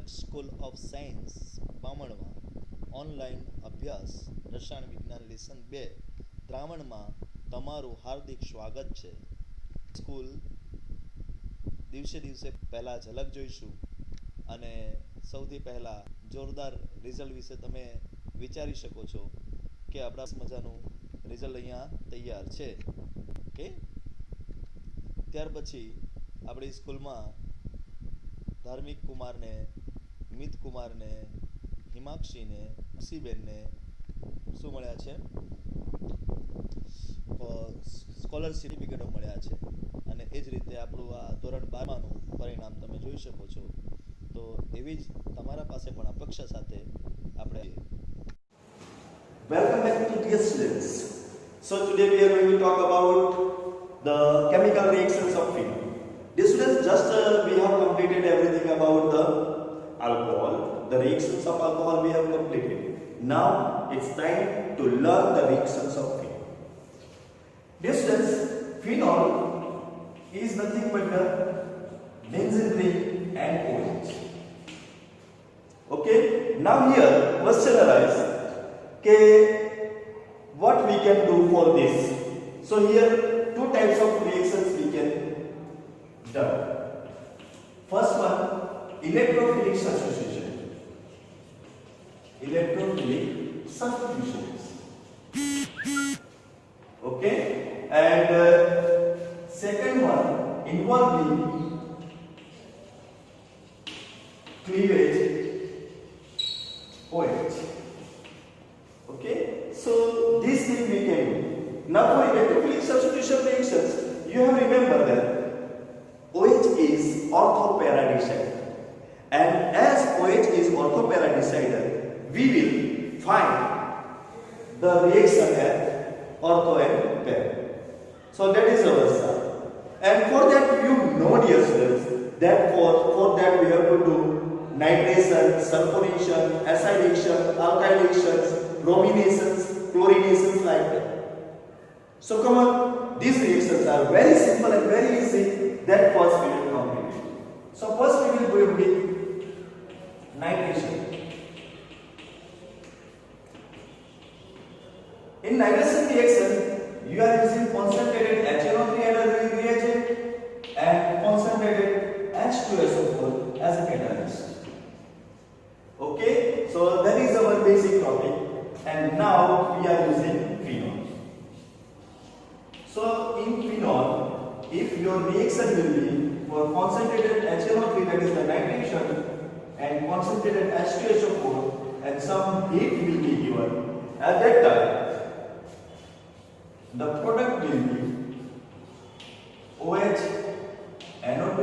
Tilak school of science બામણમાં online અભ્યાસ રસાયણ વિજ્ઞાન લેસન 2 દ્રાવણમાં તમારું હાર્દિક સ્વાગત છે. સ્કૂલ દિવસે દિવસે પહેલાં ઝલક જોઈશું અને સૌથી પહેલાં જોરદાર રિઝલ્ટ વિશે તમે વિચારી શકો છો કે આપણા મજાનું રિઝલ્ટ અહીંયા તૈયાર છે. ઓકે, ત્યાર પછી આપણી સ્કૂલમાં ધાર્મિક કુમારને, મિત કુમારને, હિમાક્ષીને, ખુશીબેનને શું મળ્યા છે? સ્કોલરશિપ સર્ટિફિકેટો મળ્યા છે. અને એ જ રીતે આપણું આ ધોરણ 12નું પરિણામ તમે જોઈ શકો છો. તો એવી જ તમારા પાસે પણ અપેક્ષા સાથે આપણે Welcome back to dear students. So today we are going to talk about the chemical reactions of phenol. Dear students, just we have completed everything about the alcohol. The reactions of alcohol we have completed. Now it's time to learn the reactions of phenol. Dear students, phenol is nothing but the benzene ring and OH. Okay, now here question arises, okay, what we can do for this? So here two types of reactions we can do. First one, electrophilic substitution. Electrophilic substitutions. Okay, and second one involving cleavage OH. Okay, so this thing we can do. Now for electrophilic substitution reactions, you have remember that OH is orthoparadicide, and as OH is orthoparadicide, we will find the reaction at ortho and para. So that is our start. And for that you know, dear students, that for that we have to do nitration, sulfonation, acylation, alkylations, brominations, chlorinations, like that. So come on, these reactions are very simple and very easy. That first we will complete. So first we will go with nitration. In nitration reaction, you are using concentrated HNO3 reagent and concentrated H2SO4 as a catalyst. Okay, so that is our basic topic, and now we are using phenol. So in phenol, if your reaction will be for concentrated HNO3, that is the nitration, and concentrated H2SO4, and some heat will be given, at that time the product will be OH NO2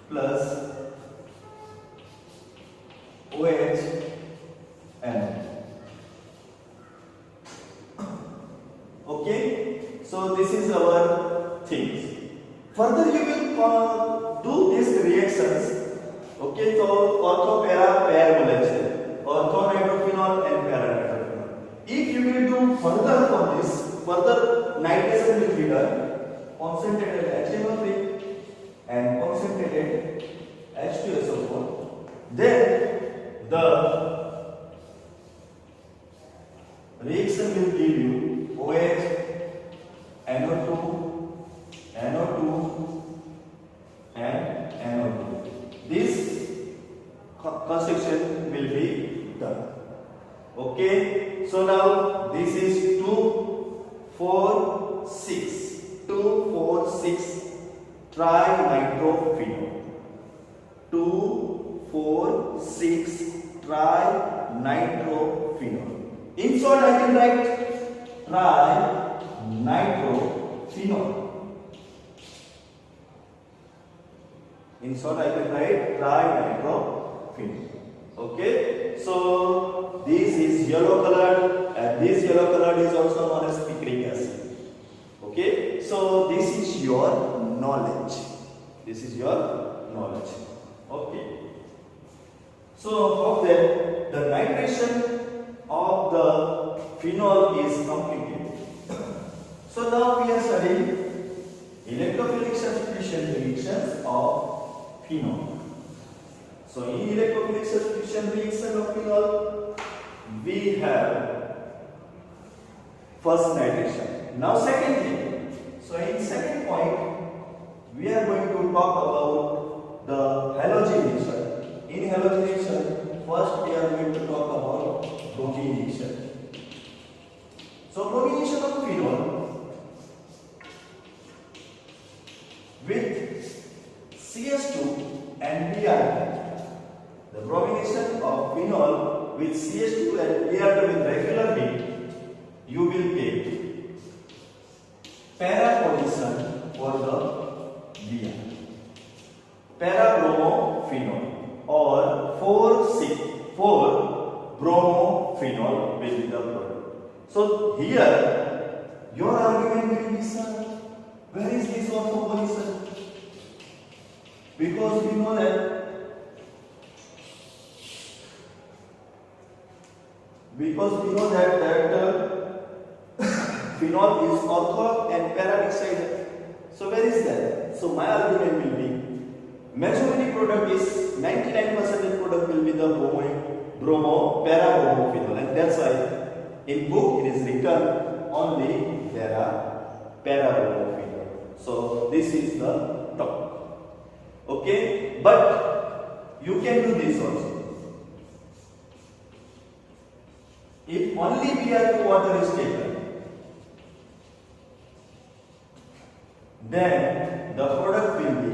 plus OH NO. Okay, so this is our things. Further you will do these reactions. Okay, so ortho para pair बोले छे, ortho nitrophenol and para nitrophenol. If you will do further for this, further nitration will be done, concentrated HNO3 and concentrated H2SO4, then the reaction will give you OH NO2 NO2 and NO2. This constitution will be done. Okay, so now this is 2 4 6 2 4 6 trinitrophenol. 2 4 6 trinitrophenol. In short, I can write trinitrophenol. In short, I can write trinitrophenol. Okay, so this is yellow colored, and this yellow colored is also known as picric acid. Okay, so this is your knowledge. This is your knowledge. Okay, so of that the nitration of the phenol is completed. So now we are studying electrophilic substitution reactions of phenol. So in electrophilic substitution reaction of phenol, we have first nitration. Now second thing. So in second point, we are going to talk about the halogenation. In halogenation, first we are going to talk about bromination. So bromination of phenol with CS2 and Br. The bromination of phenol with CS2 and Br with regular heat, you will get para position for the Br. Para-bromophenol or 4,6,4-bromophenol will be the product. So here your argument will be, sir, where is this ortho position? Because we know that phenol is ortho and para decided. So where is that? So my argument will be majority product is 99% product will be the para-bromophenol, and that's why in book it is written only para-bromophenol. So this is the topic. Okay, but you can do this also. If only Br2 water is taken, then the product will be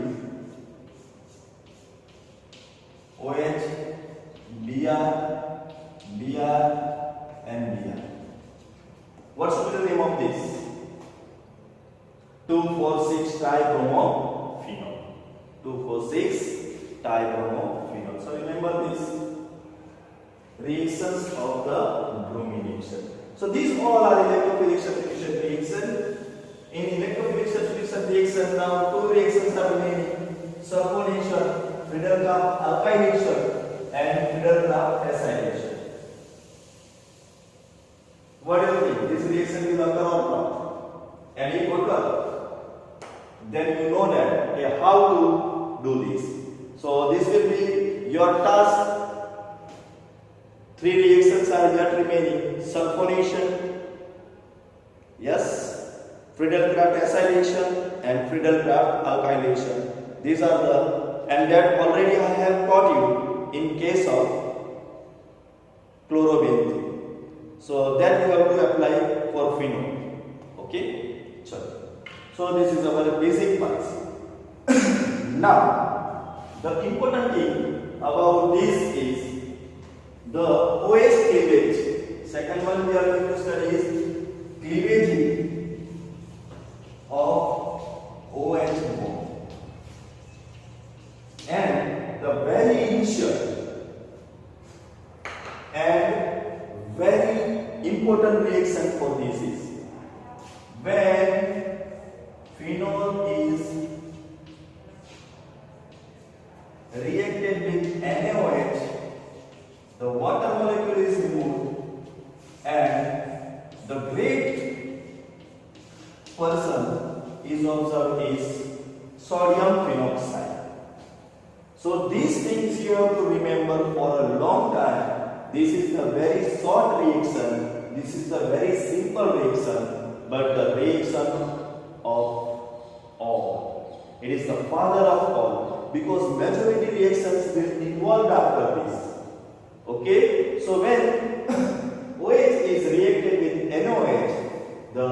OH, Br, and Br. What's the name of this? 2,4,6-dibromophenols. 2,4,6-dibromophenols. So remember this reactions of the bromination. So these all are electrophilic substitution reactions. In electrophilic substitution reaction, now two reactions are remaining: sulfonation, Friedel-Crafts alkylation, and Friedel-Crafts acylation. What do you think? This reaction will occur or not? And if occur, then you know that how to do this. So this will be your task. Three reactions are yet remaining: sulfonation, yes, Friedel-Crafts acylation, and Friedel-Crafts alkylation. These are the, and that already I have taught you in case of chlorobenzene. So that you have to apply for phenol. Okay? So this is our basic parts. Now, the important thing about this is the OH cleavage. Second one we are going to study is cleavage of OH bond. And the very initial and very important reaction for this is when phenol is reacted with NaOH, the water molecule is removed and the great person is observed is sodium phenoxide. So these things you have to remember for a long time. This is a very short reaction, this is a very simple reaction, but the reaction of all. It is the father of all, because majority reactions will involve after this. Okay, so when OH is reacted with NaOH, the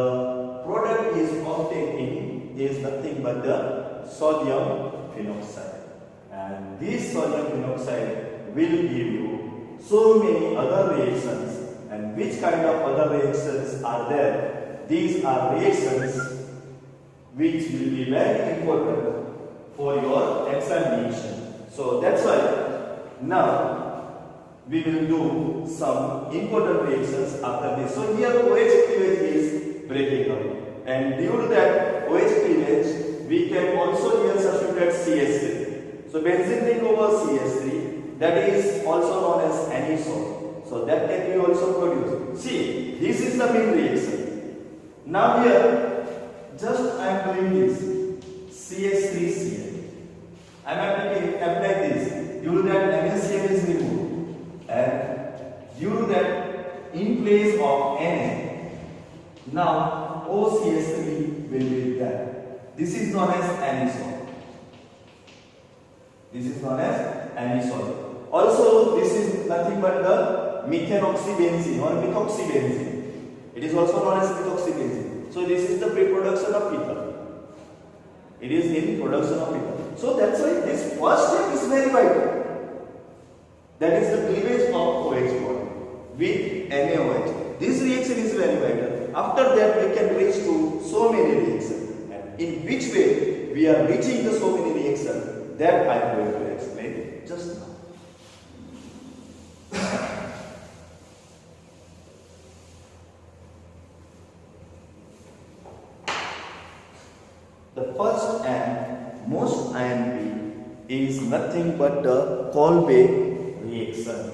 product is obtained is nothing but the sodium phenoxide, and this sodium phenoxide will give you so many other reactions. And which kind of other reactions are there? These are reactions which will be very important for your examination. So that's why now we will do some important reactions after this. So here OH cleavage is breaking up, and due to that OH cleavage we can also here substitute CH3. So benzene ring over CH3, that is also known as anisole. So that can be also produced. See, this is the main reaction. Now here, just I am doing this CH3Cl. I am applying this. Due to that I in place of Na. Now OCH3 will be there. This is known as anisole. This is known as anisole. Also, this is nothing but the methanoxybenzene or methoxybenzene. It is also known as methoxybenzene. So this is the pre-production of ether. It is in production of ether. So that's why this first step is very vital. That is the cleavage of OH bond with NaOH. This reaction is very vital. After that we can reach to so many reactions. And in which way we are reaching the so many reactions, that I am going to explain just now. The first and most IMP is nothing but the Kolbe reaction.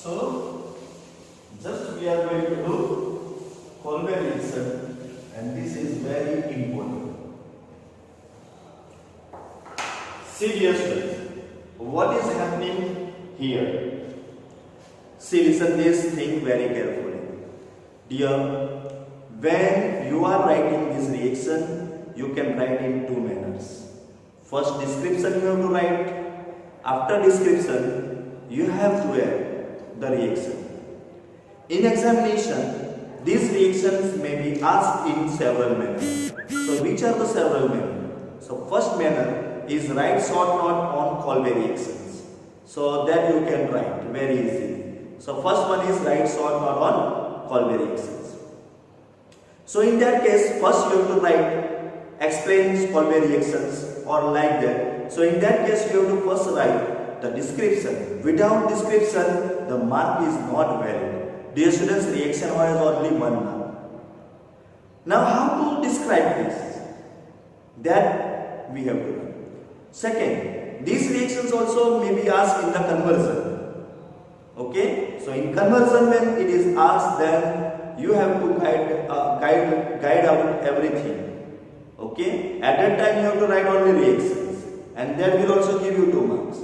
So, just we are going to do Kolbe reaction, and this is very important. Seriously, what is happening here? See, listen this thing very carefully. Dear, when you are writing this reaction, you can write in two manners. First description you have to write. After description, you have to add the reaction. In examination, these reactions may be asked in several manners. So which are the several manners? So first manner is write short note on Kolbe reactions. So that you can write very easily. So first one is write short note on Kolbe reactions. So in that case, first you have to write explain Kolbe reactions or like that. So in that case, you have to first write the description. Without description, the mark is not valid. Dear students, reaction has only one mark. Now, how to describe this? That we have to learn. Second, these reactions also may be asked in the conversion. Okay? So, in conversion, when it is asked, then you have to guide out everything. Okay? At that time, you have to write only reactions, and that will also give you 2 marks.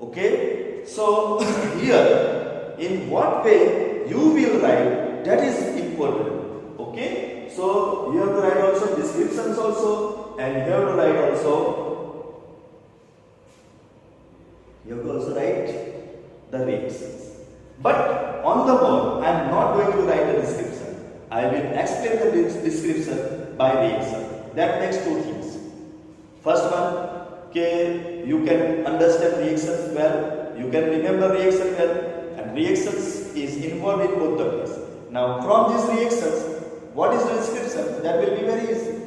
Okay? So, here, in what way you will write, that is important. Okay? So, you have to write also descriptions also, and you have to write also, write the reactions. But on the board, I am not going to write the description. I will explain the description by reaction. That makes 2 things. First one, okay, you can understand reactions well, you can remember reaction well, and reactions is involved in both the cases. Now, from these reactions, what is the description? That will be very easy.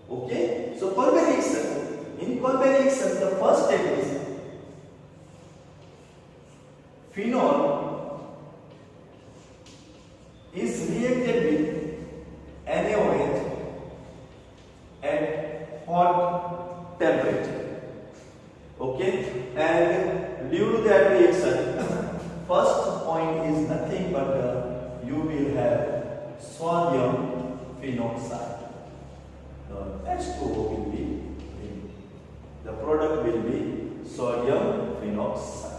Okay? So, Kolbe reaction. In Kolbe reaction, the first step is phenol is reacted with NaOH at hot temperature. Okay? And due to that reaction, first point is nothing but you will have sodium phenoxide. The H2O will be removed. The product will be sodium phenoxide.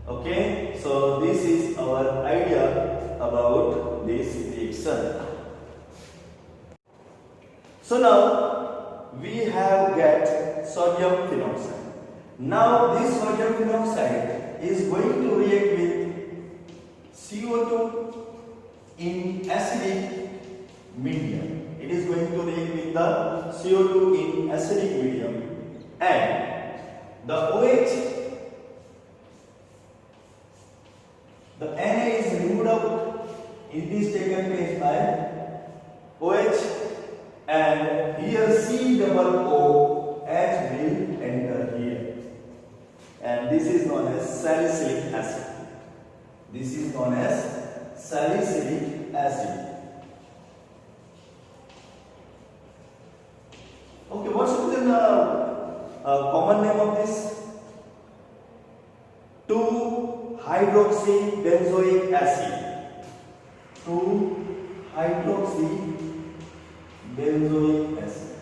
Okay, so this is our idea about this reaction. So now we have get sodium phenoxide. Now this sodium phenoxide is going to react with CO2 in acidic medium. It is going to react with the CO2 in acidic medium, and the OH, the Na is removed out. It is taken place by OH, and here C double O H will enter here. And this is known as salicylic acid. This is known as salicylic acid. Okay, what should be the common name of this? 2-hydroxybenzoic acid. 2-hydroxybenzoic acid.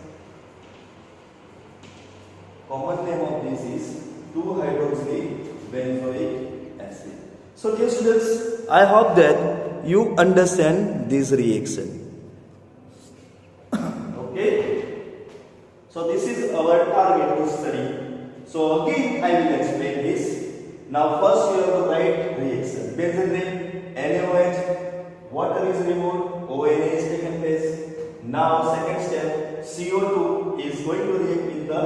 Common name of this is 2-hydroxybenzoic acid. So dear students, I hope that you understand this reaction. Okay. So this is our target to study. So again I will explain this. Now first you have to write reaction. Benzene ring, NaOH, water is removed, ONA is taken place. Now second step, CO2 is going to react with the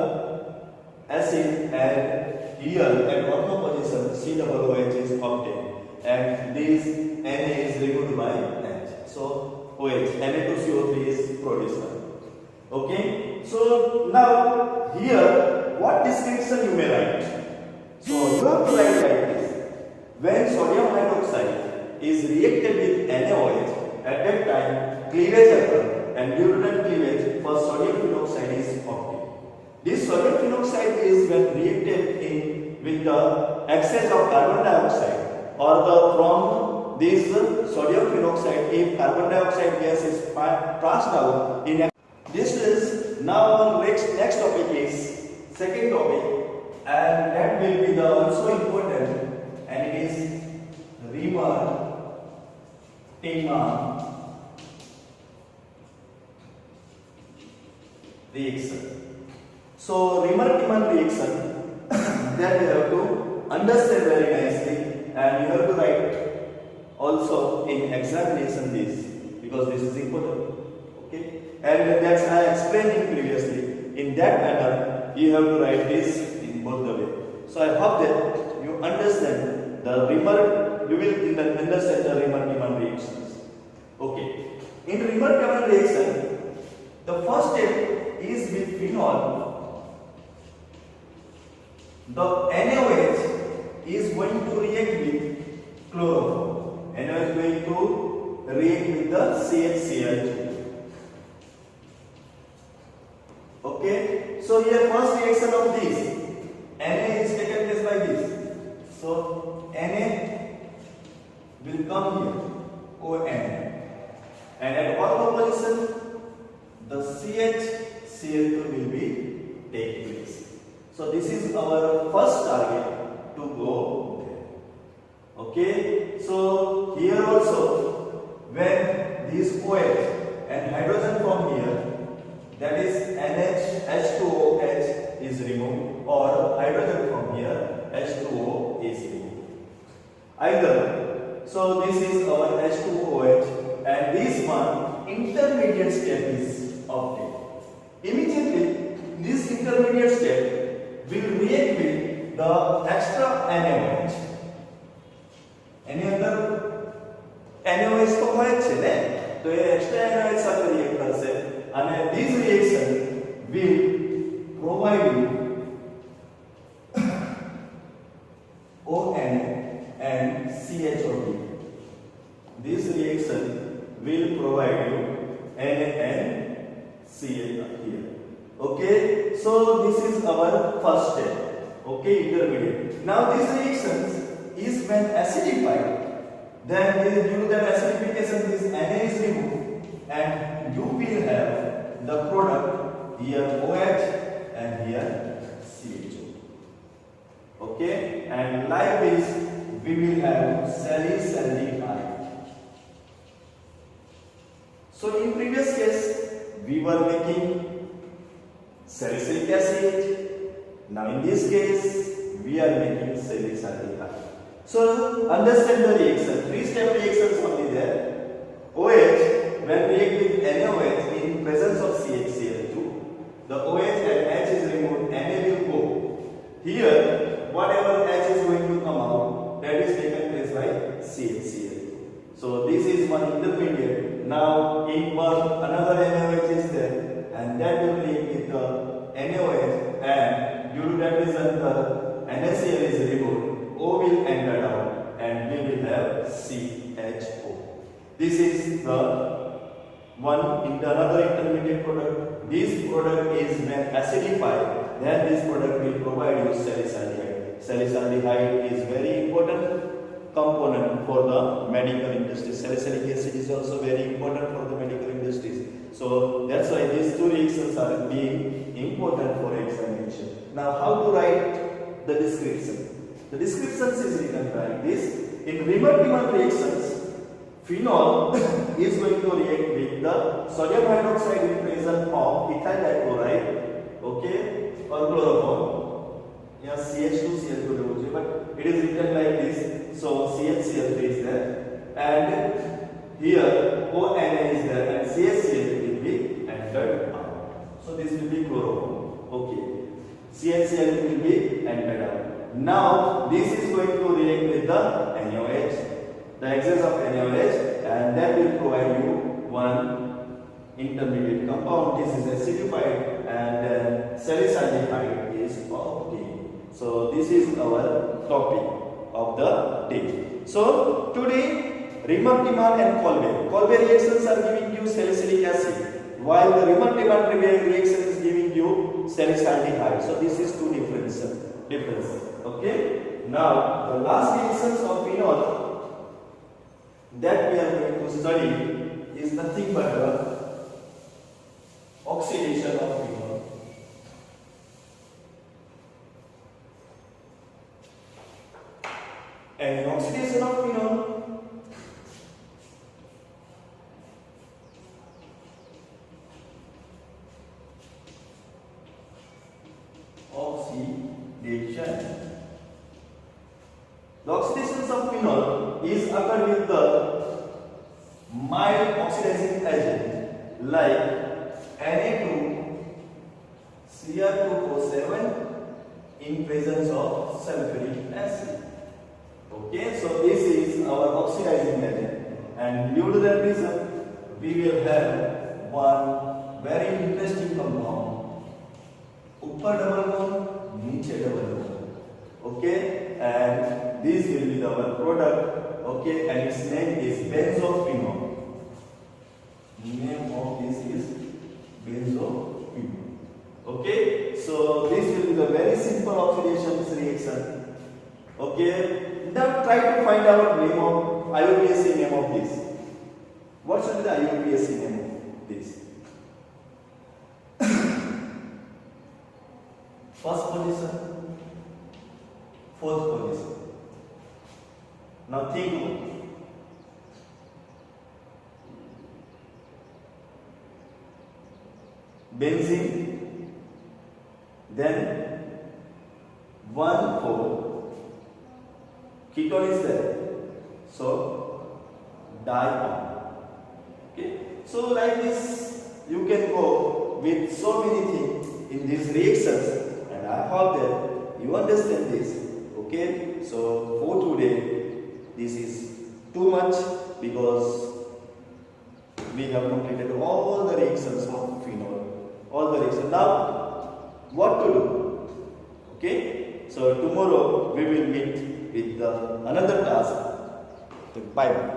acid, and here at ortho position COOH is obtained, and this Na is removed by H. So OH, Na2CO3 is produced. Okay. So now here what description you may write? So you have to write like this. When sodium hydroxide is reacted with NaOH, at that time cleavage happens, and due to that cleavage first sodium phenoxide is obtained. This sodium phenoxide is when reacted in with the excess of carbon dioxide, or from this sodium phenoxide if carbon dioxide gas is passed out in. This is now next topic is second topic, and that will be the also important, and it is Riemann-Tiemann reaction. So Riemann-Tiemann reaction that you have to understand very nicely, and you have to write also in examination this, because this is important. Okay, and that's I explained previously. In that manner you have to write this in both the way. So I hope that you understand the you will understand the Riemann-Tiemann reactions. Okay, in Riemann-Tiemann reaction the first step is with phenol. The NaOH is going to react with chloroform. NaOH is going to react with the CHCl2. Okay, so here first reaction of this, Na is taken place by this. So Na will come here, ON, and at ortho position the CHCl2 will be taking place. So this is our first target to go there. Okay, so here also when this OH and hydrogen from here, that is H2OH is removed, or hydrogen from here H2O is removed. Either. So this is our H2OH, and this one intermediate step is obtained. Immediately this intermediate step will react with the extra NaOH. એની અંદર NaOH તો હોય જ છે ને, તો એ extra NaOH સાથે react કરશે, અને this reaction will provide you ONA and CHOT. This reaction will provide you Na and Cl here. Okay, so this is our first step. Okay, intermediate. Now this reactions is when acidified, then due to that acidification this Na is removed, and you will have the product here OH and here CHO. Okay, and like this we will have salicylic. So in previous case we were making salicylic acid. Now in this case we are making salicylic acid. So understand the reaction. 3-step reactions only there. OH when react with NaOH in presence of CHCl2, the OH and H is removed, Na will go. Here whatever H is going to come out, that is taken place by CHCl2. So this is one intermediate. Now in one another NaOH is there, and that will react with the NaOH This is the one in the another intermediate product. This product is when acidified, then this product will provide you salicylic. Salicylic is very important component for the medical industry. Salicylic acid is also very important for the medical industries. So that's why these two reactions are being important for examination. Now, how to write the description? The description is written like this. In Riemann-Tiemann reactions, phenol is going to react with the sodium hydroxide in presence of ethyl dichloride, okay, or chloroform. Here CH2Cl2, but it is written like this. So CHCl3 is there, and here ONA is there, and CHCl will be entered out. So this will be chloroform. Okay, CHCl will be entered out. Now this is going to react with the NaOH, the excess of NaOH, and that will provide you one intermediate compound. This is acidified, and then salicylic is obtained. So this is our topic of the day. So today, Riemann-Tiemann and Kolbe reactions are giving you salicylic acid, while the Riemann-Tiemann reaction is giving you salicylic. So this is two difference. Okay. Now the last reactions of phenol that we are going to study is nothing but the oxidation of phenol. And in oxidation of phenol, the oxidation of phenol is occurred with the mild oxidizing agent like Na2 Cr2O7 in presence of sulfuric acid. Okay, so this is our oxidizing agent, and due to that reason, we will have one very interesting compound. Upper double bond, niche double bond. Okay, and this will be our product. Okay, and its name is benzophenol. Name of this is benzophenol. Okay, so this will be the very simple oxidation reaction. Okay. Now try to find out name of IUPAC name of this. What should be the IUPAC name of this? First position, fourth position. Now think about it. Benzene, then 1,4. Ketone is there, so dione. Okay, so like this you can go with so many things in these reactions, and I hope that you understand this. Okay, so for today this is too much because we have completed all the reactions of phenol, all the reactions. Now what to do? Okay, so tomorrow we will meet with another task. Bye bye.